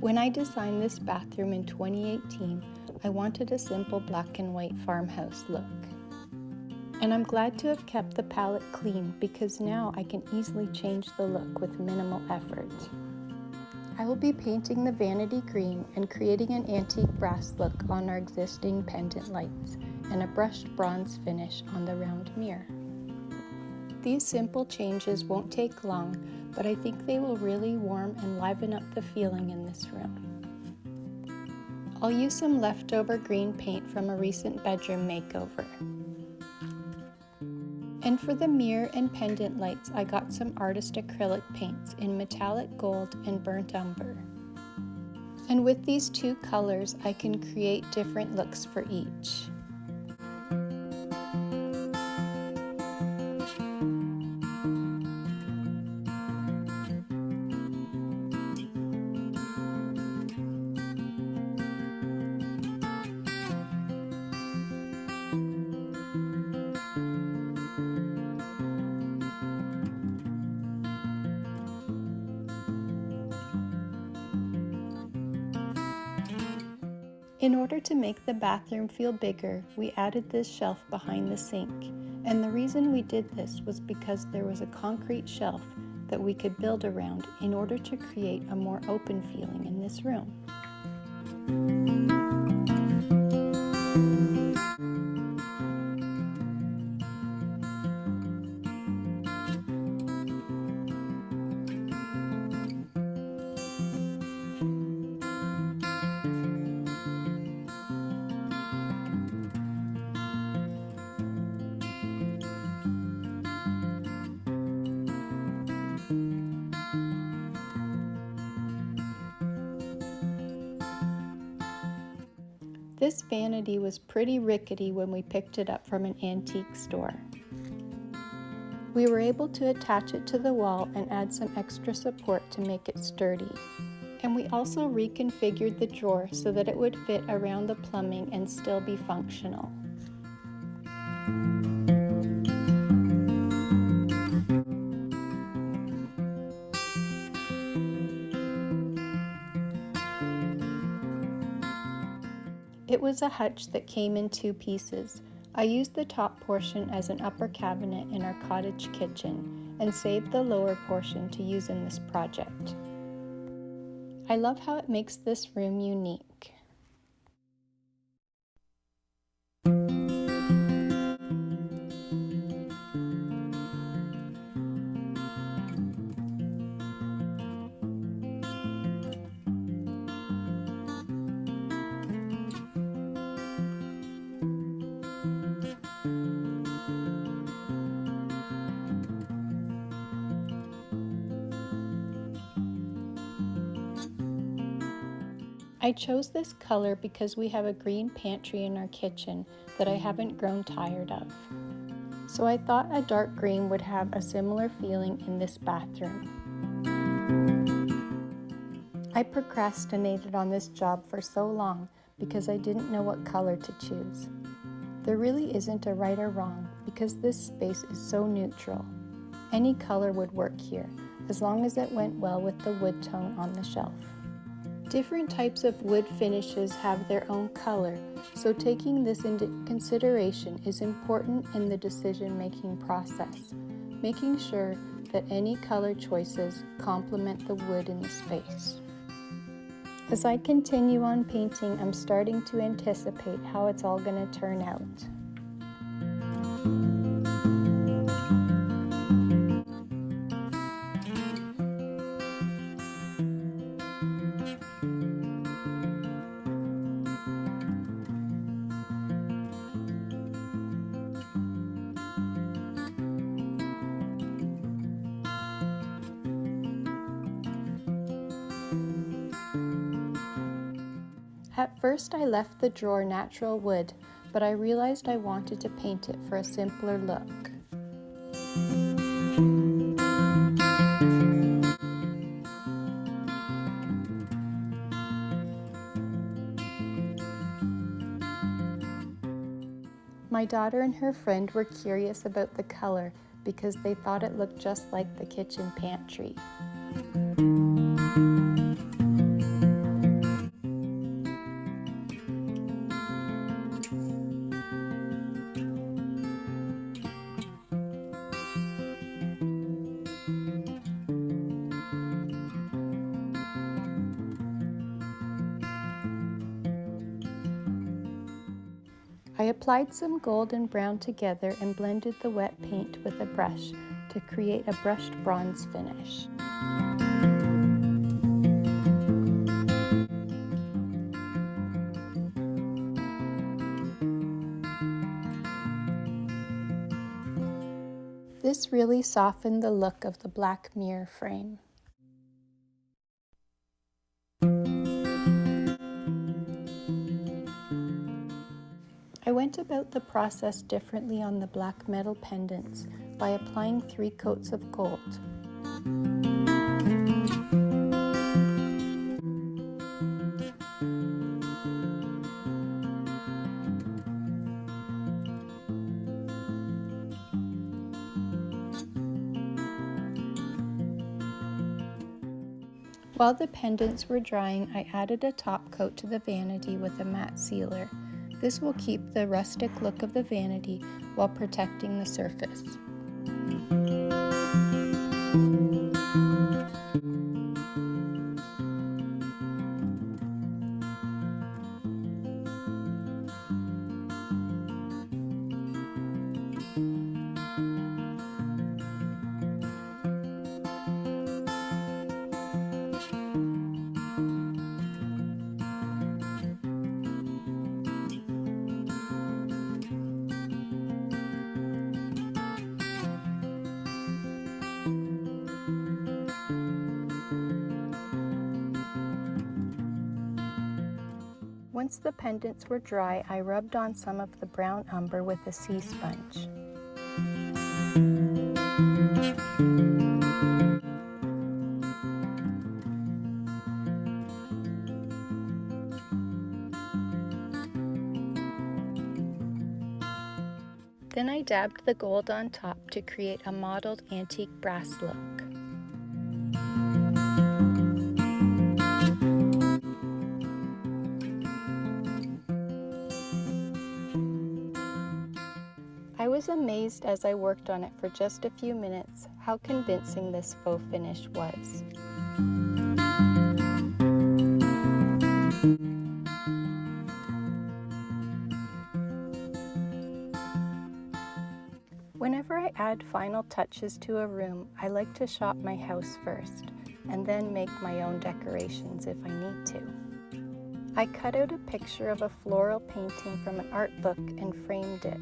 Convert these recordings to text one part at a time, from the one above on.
When I designed this bathroom in 2018, I wanted a simple black and white farmhouse look. And I'm glad to have kept the palette clean because now I can easily change the look with minimal effort. I will be painting the vanity green and creating an antique brass look on our existing pendant lights and a brushed bronze finish on the round mirror. These simple changes won't take long, but I think they will really warm and liven up the feeling in this room. I'll use some leftover green paint from a recent bedroom makeover. And for the mirror and pendant lights, I got some artist acrylic paints in metallic gold and burnt umber. And with these two colors, I can create different looks for each. In order to make the bathroom feel bigger, we added this shelf behind the sink. And the reason we did this was because there was a concrete shelf that we could build around in order to create a more open feeling in this room. This vanity was pretty rickety when we picked it up from an antique store. We were able to attach it to the wall and add some extra support to make it sturdy. And we also reconfigured the drawer so that it would fit around the plumbing and still be functional. It was a hutch that came in two pieces. I used the top portion as an upper cabinet in our cottage kitchen and saved the lower portion to use in this project. I love how it makes this room unique. I chose this color because we have a green pantry in our kitchen that I haven't grown tired of. So I thought a dark green would have a similar feeling in this bathroom. I procrastinated on this job for so long because I didn't know what color to choose. There really isn't a right or wrong because this space is so neutral. Any color would work here, as long as it went well with the wood tone on the shelf. Different types of wood finishes have their own color, so taking this into consideration is important in the decision-making process, making sure that any color choices complement the wood in the space. As I continue on painting, I'm starting to anticipate how it's all going to turn out. At first I left the drawer natural wood, but I realized I wanted to paint it for a simpler look. My daughter and her friend were curious about the color because they thought it looked just like the kitchen pantry. I applied some gold and brown together and blended the wet paint with a brush to create a brushed bronze finish. This really softened the look of the black mirror frame. I went about the process differently on the black metal pendants by applying 3 coats of gold. While the pendants were drying, I added a top coat to the vanity with a matte sealer. This will keep the rustic look of the vanity while protecting the surface. Once the pendants were dry, I rubbed on some of the brown umber with a sea sponge. Then I dabbed the gold on top to create a mottled antique brass look. I was amazed as I worked on it for just a few minutes how convincing this faux finish was. Whenever I add final touches to a room, I like to shop my house first, and then make my own decorations if I need to. I cut out a picture of a floral painting from an art book and framed it,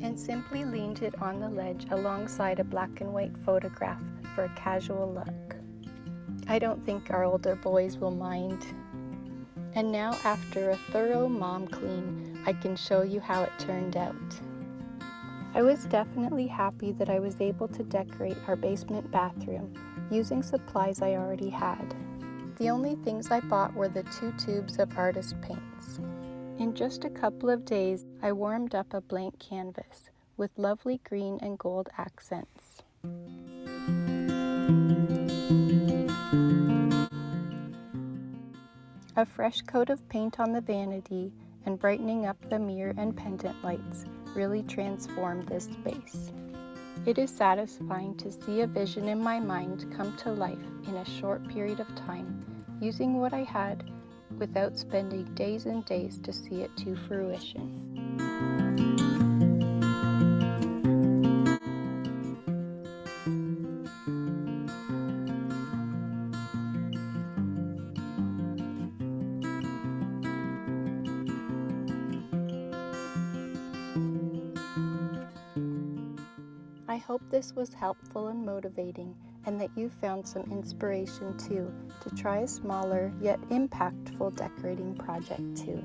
and simply leaned it on the ledge alongside a black and white photograph for a casual look. I don't think our older boys will mind. And now, after a thorough mom clean, I can show you how it turned out. I was definitely happy that I was able to decorate our basement bathroom using supplies I already had. The only things I bought were the 2 tubes of artist paints. In just a couple of days, I warmed up a blank canvas with lovely green and gold accents. A fresh coat of paint on the vanity and brightening up the mirror and pendant lights really transformed this space. It is satisfying to see a vision in my mind come to life in a short period of time, using what I had without spending days and days to see it to fruition. I hope this was helpful and motivating, and that you found some inspiration too to try a smaller yet impactful decorating project too.